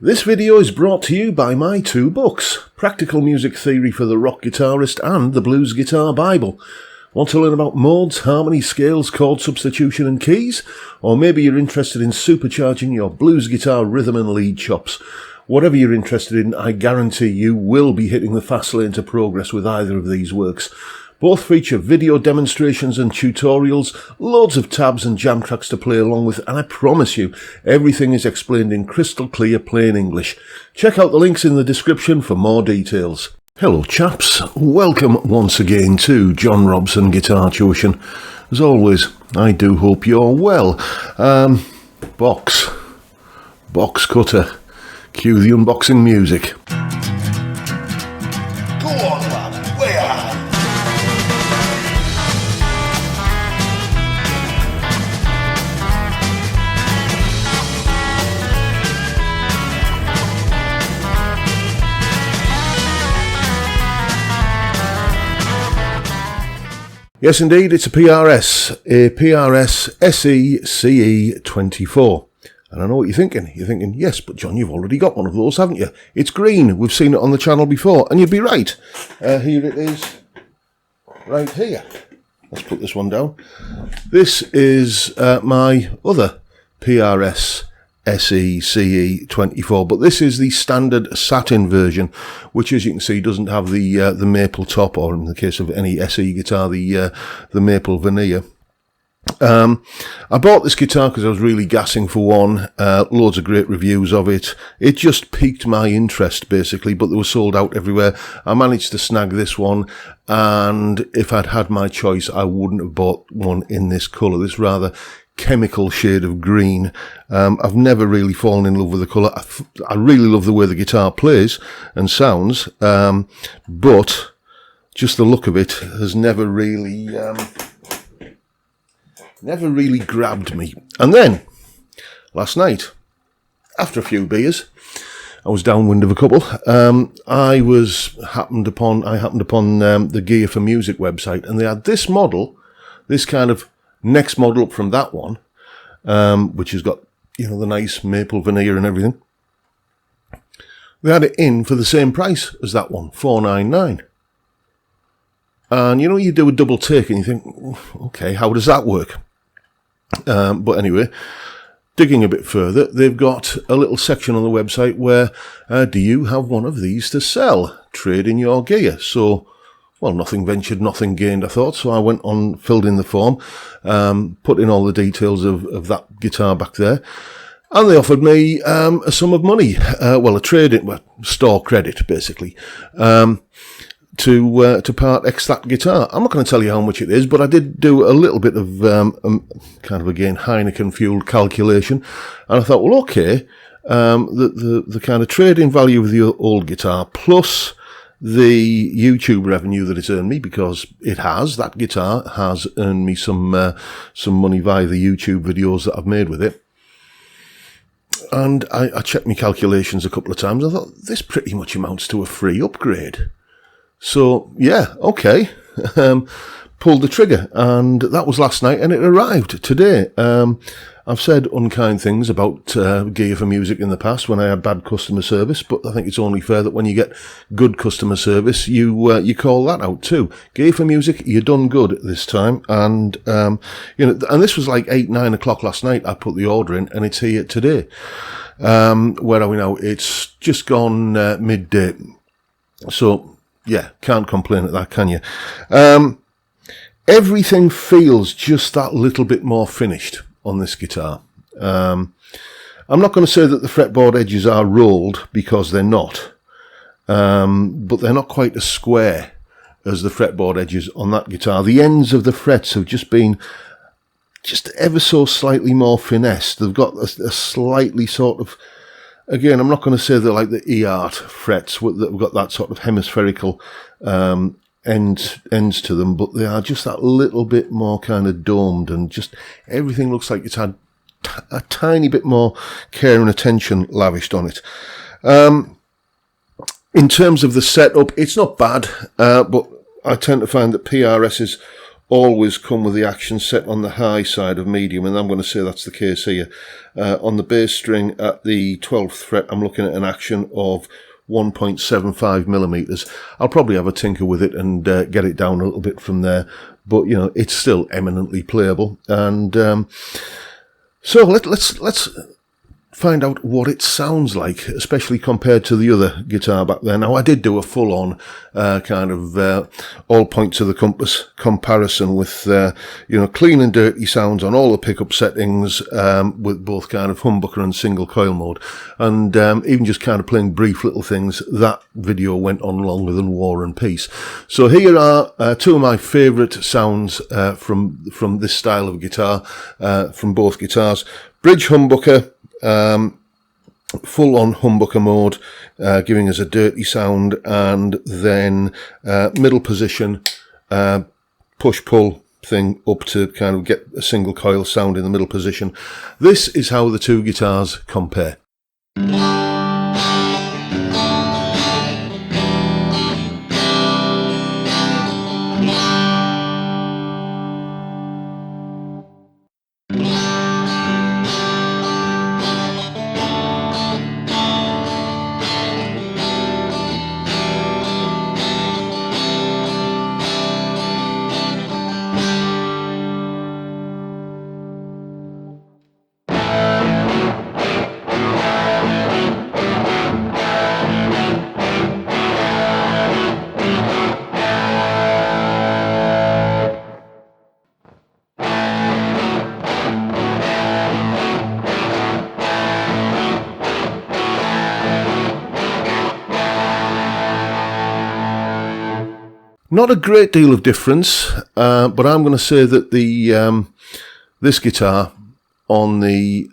This video is brought to you by my two books, Practical Music Theory for the Rock Guitarist and The Blues Guitar Bible. Want to learn about modes, harmony, scales, chord substitution and keys? Or maybe you're interested in supercharging your blues guitar rhythm and lead chops. Whatever you're interested in, I guarantee you will be hitting the fast lane to progress with either of these works. Both feature video demonstrations and tutorials, loads of tabs and jam tracks to play along with, and I promise you, everything is explained in crystal clear plain English. Check out the links in the description for more details. Hello chaps, welcome once again to John Robson Guitar Tuition. As always, I do hope you're well. Box cutter, cue the unboxing music. Go on, lad, way on. Yes indeed, it's a PRS SE CE24. And I know what you're thinking. You're thinking, yes, but John, you've already got one of those, haven't you? It's green. We've seen it on the channel before. And you'd be right. Here it is. Right here. Let's put this one down. This is my other PRS SE CE24. But this is the standard satin version, which, as you can see, doesn't have the maple top, or in the case of any SE guitar, the maple veneer. I bought this guitar because I was really gassing for one, loads of great reviews of it. It just piqued my interest basically, but they were sold out everywhere. I managed to snag this one, and if I'd had my choice, I wouldn't have bought one in this colour, this rather chemical shade of green. I've never really fallen in love with the colour. I really love the way the guitar plays and sounds, but just the look of it has never really grabbed me. And then last night, after a few beers, I was downwind of a couple. I happened upon the Gear for Music website, and they had this model, this kind of next model up from that one, which has got, you know, the nice maple veneer and everything. They had it in for the same price as that one, $499. And you know, you do a double take and you think, okay, how does that work? But anyway, digging a bit further, they've got a little section on the website where, do you have one of these to sell? Trade in your gear. So, well, nothing ventured, nothing gained, I thought. So I went on, filled in the form, put in all the details of that guitar back there. And they offered me a sum of money, a trade-in, store credit, basically, to part X that guitar. I'm not going to tell you how much it is, but I did do a little bit of kind of, again, Heineken fueled calculation, and I thought, well, okay, the kind of trade-in value of the old guitar plus the YouTube revenue that it's earned me, because that guitar has earned me some money via the YouTube videos that I've made with it. And I checked my calculations a couple of times. I thought, this pretty much amounts to a free upgrade. So, yeah, okay, pulled the trigger, and that was last night, and it arrived today. I've said unkind things about Gear for Music in the past when I had bad customer service, but I think it's only fair that when you get good customer service, you call that out too. Gear for Music, you done good this time, and and this was like 8-9 o'clock last night. I put the order in, and it's here today. Where are we now? It's just gone midday, so. Yeah, can't complain at that, can you? Everything feels just that little bit more finished on this guitar. I'm not going to say that the fretboard edges are rolled, because they're not. But they're not quite as square as the fretboard edges on that guitar. The ends of the frets have just been just ever so slightly more finessed. They've got a slightly sort of... Again, I'm not going to say they're like the E-art frets that have got that sort of hemispherical ends to them, but they are just that little bit more kind of domed, and just everything looks like it's had a tiny bit more care and attention lavished on it. In terms of the setup, it's not bad, but I tend to find that PRSs always come with the action set on the high side of medium, and I'm going to say that's the case here. On the bass string at the 12th fret, I'm looking at an action of 1.75 millimeters. I'll probably have a tinker with it and get it down a little bit from there, but you know, it's still eminently playable. And so let's find out what it sounds like, especially compared to the other guitar back there. Now, I did do a full-on kind of all points of the compass comparison with, you know, clean and dirty sounds on all the pickup settings, with both kind of humbucker and single coil mode. And even just kind of playing brief little things, that video went on longer than War and Peace. So here are two of my favourite sounds from this style of guitar, from both guitars. Bridge humbucker, full on humbucker mode, giving us a dirty sound, and then middle position, push pull thing up to kind of get a single coil sound in the middle position. This is how the two guitars compare. Not a great deal of difference, but I'm going to say that the this guitar on the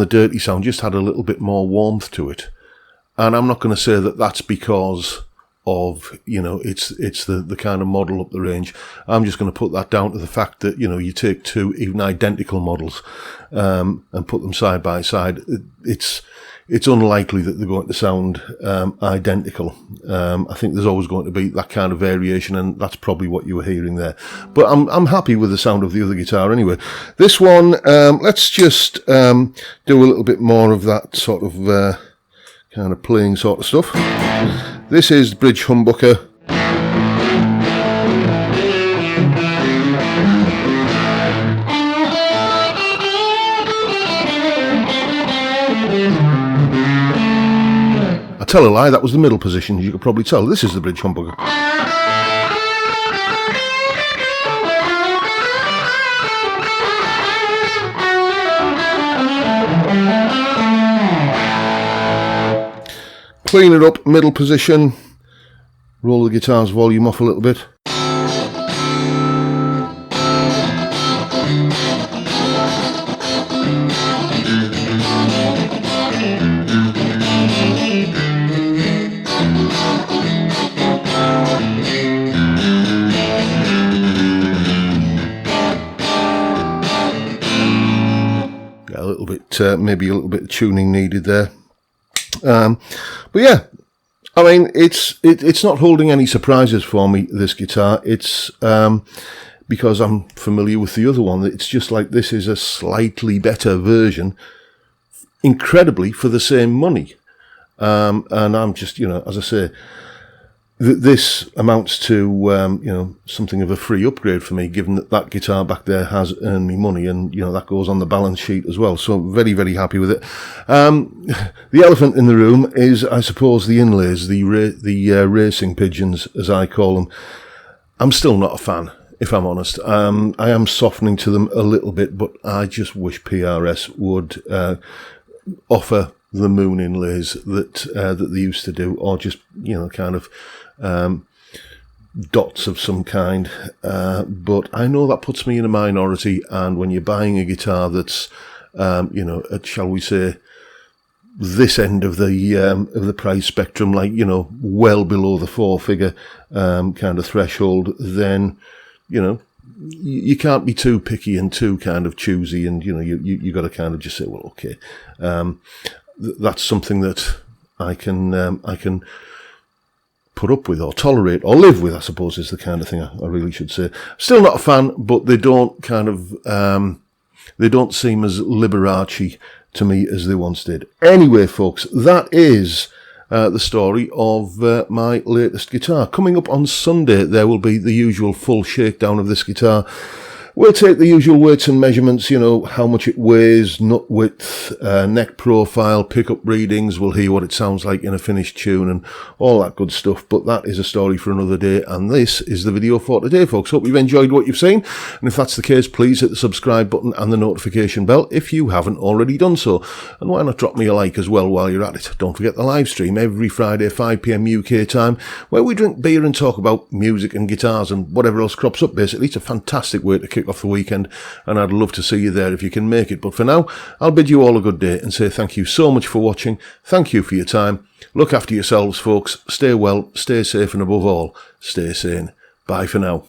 dirty sound just had a little bit more warmth to it, and I'm not going to say that that's because of, you know, it's the kind of model up the range. I'm just going to put that down to the fact that, you know, you take two even identical models and put them side by side. It's unlikely that they're going to sound identical. I think there's always going to be that kind of variation, and that's probably what you were hearing there. But I'm happy with the sound of the other guitar anyway. This one, let's just do a little bit more of that sort of kind of playing sort of stuff. This is bridge humbucker. I tell a lie, that was the middle position, as you could probably tell. This is the bridge humbucker. Clean it up, middle position. Roll the guitar's volume off a little bit. A little bit, maybe a little bit of tuning needed there. But yeah, I mean, it's not holding any surprises for me, this guitar. It's because I'm familiar with the other one. It's just like, this is a slightly better version, incredibly, for the same money. And I'm just, you know, as I say, this amounts to, you know, something of a free upgrade for me, given that that guitar back there has earned me money, and, you know, that goes on the balance sheet as well. So very, very happy with it. The elephant in the room is, I suppose, the inlays, the racing pigeons, as I call them. I'm still not a fan, if I'm honest. I am softening to them a little bit, but I just wish PRS would offer the moon inlays that they used to do, or just, you know, kind of dots of some kind. But I know that puts me in a minority, and when you're buying a guitar that's, you know, at, shall we say, this end of the price spectrum, like, you know, well below the four-figure kind of threshold, then, you know, you can't be too picky and too kind of choosy, and, you know, you got to kind of just say, well, okay, that's something that I can put up with or tolerate or live with, I suppose, is the kind of thing I really should say. Still not a fan, but they don't kind of, they don't seem as Liberace to me as they once did. Anyway, folks, that is the story of my latest guitar. Coming up on Sunday, there will be the usual full shakedown of this guitar. We'll take the usual weights and measurements, you know, how much it weighs, nut width, neck profile, pickup readings. We'll hear what it sounds like in a finished tune and all that good stuff. But that is a story for another day. And this is the video for today, folks. Hope you've enjoyed what you've seen. And if that's the case, please hit the subscribe button and the notification bell if you haven't already done so. And why not drop me a like as well while you're at it. Don't forget the live stream every Friday, 5 PM UK time, where we drink beer and talk about music and guitars and whatever else crops up, basically. It's a fantastic way to kick off the weekend, and I'd love to see you there if you can make it. But for now, I'll bid you all a good day and say thank you so much for watching. Thank you for your time. Look after yourselves, folks. Stay well, stay safe, and above all, stay sane. Bye for now.